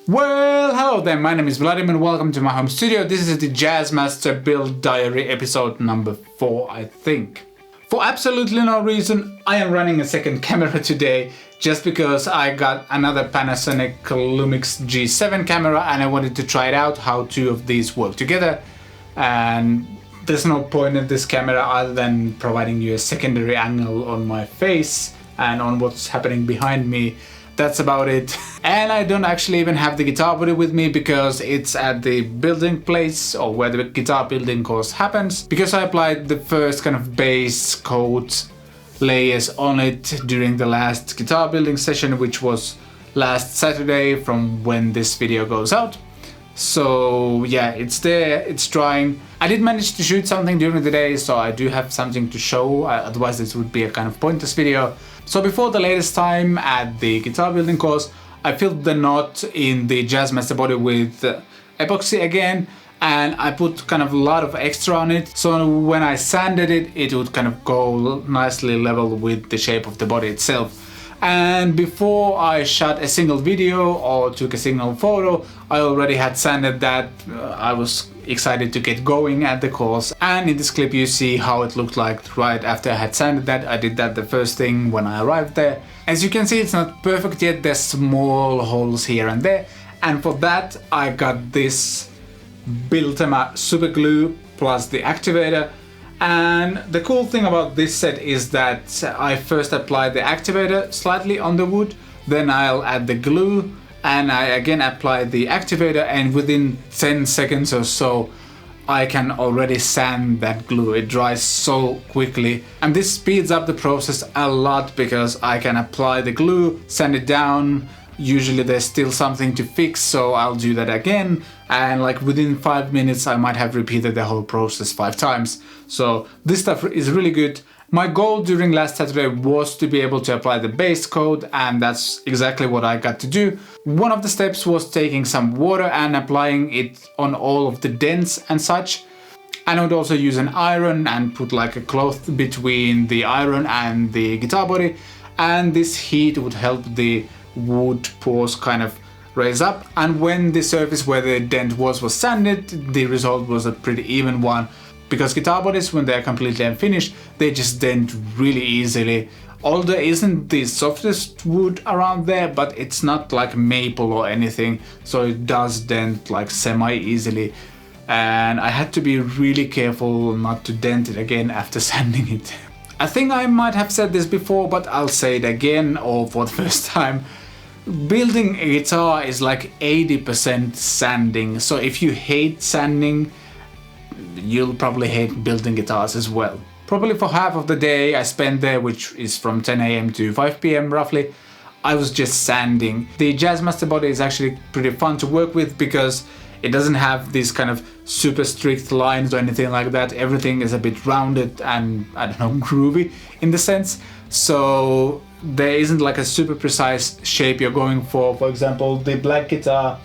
Well, hello there, my name is Vladimir and welcome to my home studio. This is the Jazzmaster build diary episode number 4, I think. For absolutely no reason, I am running a second camera today just because I got another Panasonic Lumix G7 camera and I wanted to try it out how two of these work together. And there's no point in this camera other than providing you a secondary angle on my face and on what's happening behind me. That's about it. And I don't actually even have the guitar body with me because it's at the building place or where the guitar building course happens, because I applied the first kind of base coat layers on it during the last guitar building session, which was last Saturday from when this video goes out. So yeah, it's there, it's drying. I did manage to shoot something during the day, so I do have something to show, otherwise this would be a kind of pointless video. So before the latest time at the guitar building course, I filled the knot in the Jazzmaster body with epoxy again, and I put kind of a lot of extra on it, so when I sanded it, it would kind of go nicely level with the shape of the body itself. And before I shot a single video or took a single photo, I already had sanded that. I was excited to get going at the course, and in this clip you see how it looked like right after I had sanded that. I did that the first thing when I arrived there. As you can see, it's not perfect yet, there's small holes here and there, and for that I got this Built-A super glue plus the activator. And the cool thing about this set is that I first apply the activator slightly on the wood, then I'll add the glue, and I again apply the activator, and within 10 seconds or so I can already sand that glue. It dries so quickly, and this speeds up the process a lot because I can apply the glue, sand it down. Usually there's still something to fix, so I'll do that again, and like within 5 minutes I might have repeated the whole process 5 times. So this stuff is really good. My goal during last Saturday was to be able to apply the base coat, and that's exactly what I got to do. One of the steps was taking some water and applying it on all of the dents and such. And I would also use an iron and put like a cloth between the iron and the guitar body, and this heat would help the wood pores kind of raise up, and when the surface where the dent was sanded, the result was a pretty even one, because guitar bodies, when they're completely unfinished, they just dent really easily. Although it isn't the softest wood around there, but it's not like maple or anything, so it does dent like semi-easily, and I had to be really careful not to dent it again after sanding it. I think I might have said this before, but I'll say it again, or for the first time. Building a guitar is like 80% sanding, so if you hate sanding, you'll probably hate building guitars as well. Probably for half of the day I spent there, which is from 10 AM to 5 PM roughly, I was just sanding. The Jazzmaster body is actually pretty fun to work with because it doesn't have these kind of super strict lines or anything like that. Everything is a bit rounded and, I don't know, groovy in the sense. So there isn't like a super precise shape you're going for. For example, the black guitar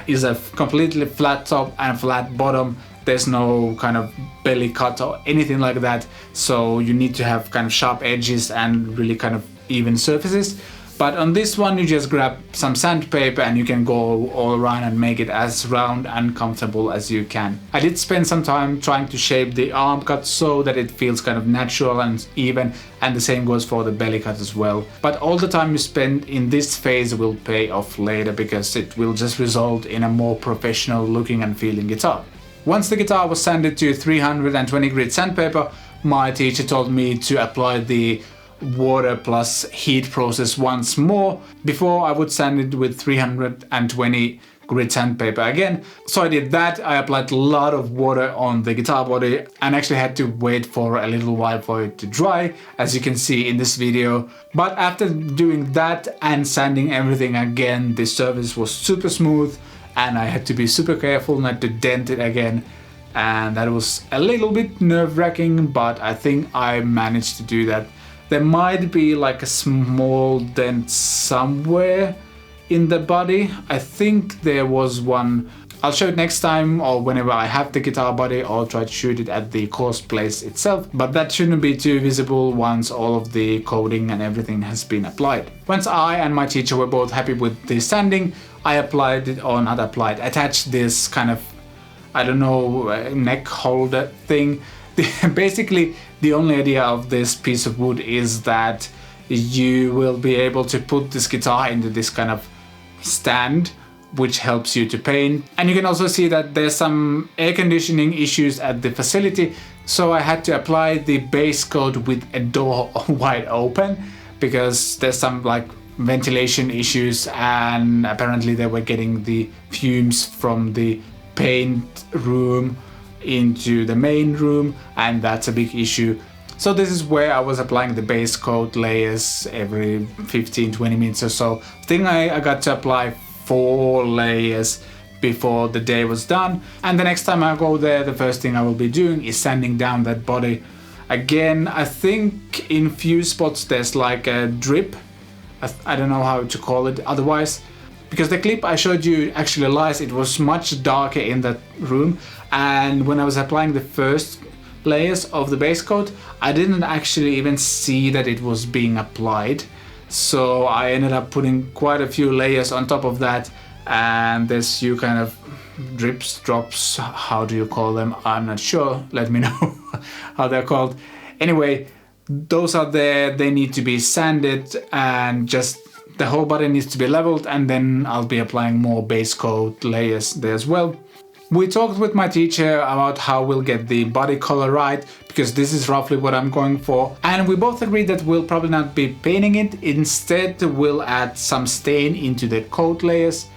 is a completely flat top and flat bottom. There's no kind of belly cut or anything like that. So you need to have kind of sharp edges and really kind of even surfaces. But on this one, you just grab some sandpaper and you can go all around and make it as round and comfortable as you can. I did spend some time trying to shape the arm cut so that it feels kind of natural and even, and the same goes for the belly cut as well. But all the time you spend in this phase will pay off later because it will just result in a more professional looking and feeling guitar. Once the guitar was sanded to 320 grit sandpaper, my teacher told me to apply the water plus heat process once more before I would sand it with 320 grit sandpaper again. So I did that. I applied a lot of water on the guitar body and actually had to wait for a little while for it to dry, as you can see in this video. But after doing that and sanding everything again, the surface was super smooth and I had to be super careful not to dent it again, and that was a little bit nerve-wracking, but I think I managed to do that. There might be like a small dent somewhere in the body. I think there was one I'll show it next time or whenever I have the guitar body, or try to shoot it at the course place itself, but that shouldn't be too visible once all of the coating and everything has been applied. Once I and my teacher were both happy with the sanding, I attached this kind of, I don't know, neck holder thing. Basically, the only idea of this piece of wood is that you will be able to put this guitar into this kind of stand, which helps you to paint. And you can also see that there's some air conditioning issues at the facility, so I had to apply the base coat with a door wide open because there's some like ventilation issues, and apparently they were getting the fumes from the paint room into the main room, and that's a big issue. So this is where I was applying the base coat layers every 15-20 minutes or so. I think I got to apply 4 layers before the day was done, and the next time I go there, the first thing I will be doing is sanding down that body. Again, I think in few spots there's like a drip. I don't know how to call it otherwise, because the clip I showed you actually lies. It was much darker in that room, and when I was applying the first layers of the base coat, I didn't actually even see that it was being applied. So I ended up putting quite a few layers on top of that, and there's few kind of drips, drops, how do you call them? I'm not sure, let me know how they're called. Anyway, those are there, they need to be sanded, and just the whole body needs to be leveled, and then I'll be applying more base coat layers there as well. We talked with my teacher about how we'll get the body color right, because this is roughly what I'm going for, and we both agreed that we'll probably not be painting it. Instead, we'll add some stain into the coat layers.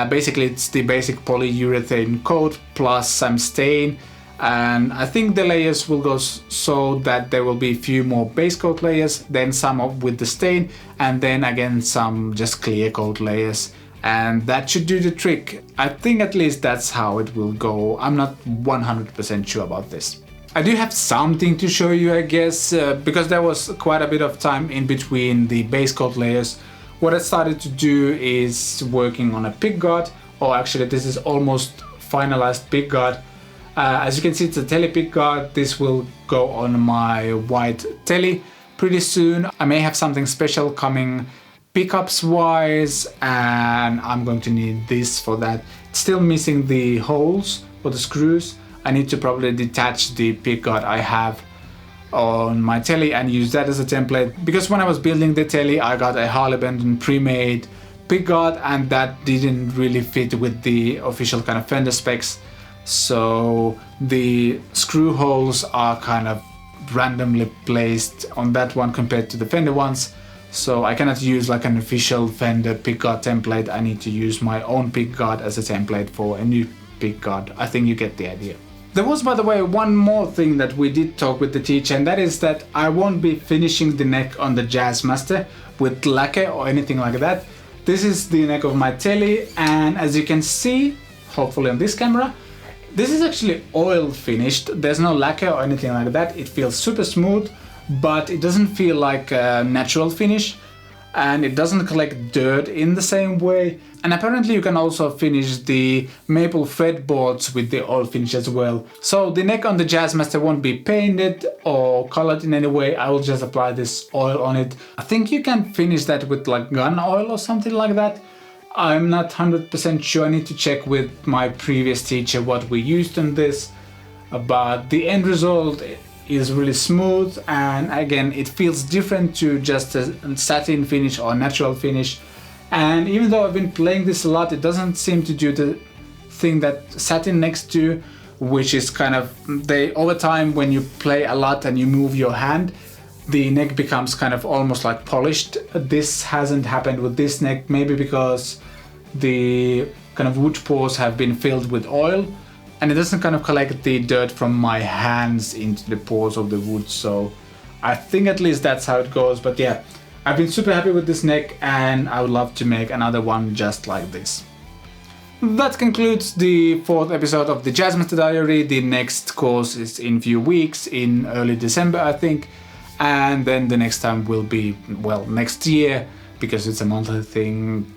Basically, it's the basic polyurethane coat plus some stain, and I think the layers will go so that there will be a few more base coat layers, then some up with the stain, and then again some just clear coat layers. And that should do the trick. I think at least that's how it will go. I'm not 100% sure about this. I do have something to show you, I guess, because there was quite a bit of time in between the base coat layers. What I started to do is working on a pickguard, or actually this is almost finalized pickguard. As you can see, it's a tele pickguard. This will go on my white tele pretty soon. I may have something special coming pickups wise, and I'm going to need this for that. It's still missing the holes for the screws. I need to probably detach the pickguard I have on my telly and use that as a template, because when I was building the telly I got a Harley Benton pre-made pickguard, and that didn't really fit with the official kind of fender specs. So the screw holes are kind of randomly placed on that one compared to the Fender ones. So I cannot use like an official Fender pickguard template. I need to use my own pickguard as a template for a new pickguard. I think you get the idea. There was, by the way, one more thing that we did talk with the teacher, and that is that I won't be finishing the neck on the Jazzmaster with lacquer or anything like that. This is the neck of my telly, and as you can see, hopefully on this camera, this is actually oil finished. There's no lacquer or anything like that. It feels super smooth, but it doesn't feel like a natural finish, and it doesn't collect dirt in the same way. And apparently you can also finish the maple fretboards with the oil finish as well. So the neck on the Jazzmaster won't be painted or colored in any way. I will just apply this oil on it. I think you can finish that with like gun oil or something like that. I'm not 100% sure. I need to check with my previous teacher what we used on this, but the end result is really smooth, and again it feels different to just a satin finish or natural finish. And even though I've been playing this a lot, it doesn't seem to do the thing that satin necks do, which is kind of, over time when you play a lot and you move your hand, the neck becomes kind of almost like polished. This hasn't happened with this neck, maybe because the kind of wood pores have been filled with oil, and it doesn't kind of collect the dirt from my hands into the pores of the wood. So I think at least that's how it goes. But yeah, I've been super happy with this neck, and I would love to make another one just like this. That concludes the 4th episode of the Jazzmaster Diary. The next course is in a few weeks, in early December I think, and then the next time will be, well, next year, because it's a monthly thing.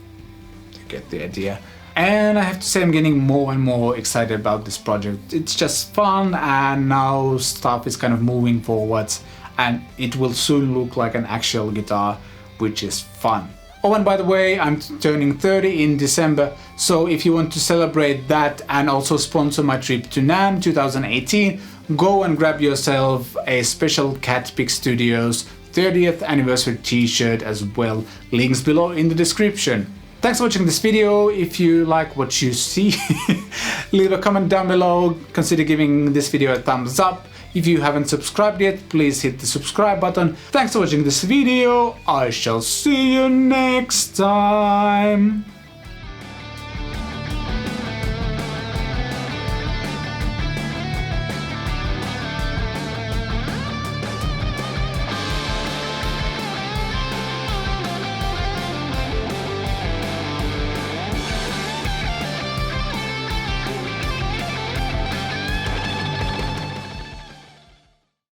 You get the idea. And I have to say I'm getting more and more excited about this project. It's just fun, and now stuff is kind of moving forwards and it will soon look like an actual guitar, which is fun. Oh, and by the way, I'm turning 30 in December, so if you want to celebrate that and also sponsor my trip to NAMM 2018, go and grab yourself a special CatPick Studios 30th anniversary t-shirt as well. Links below in the description. Thanks for watching this video. If you like what you see, leave a comment down below. Consider giving this video a thumbs up. If you haven't subscribed yet, please hit the subscribe button. Thanks for watching this video. I shall see you next time.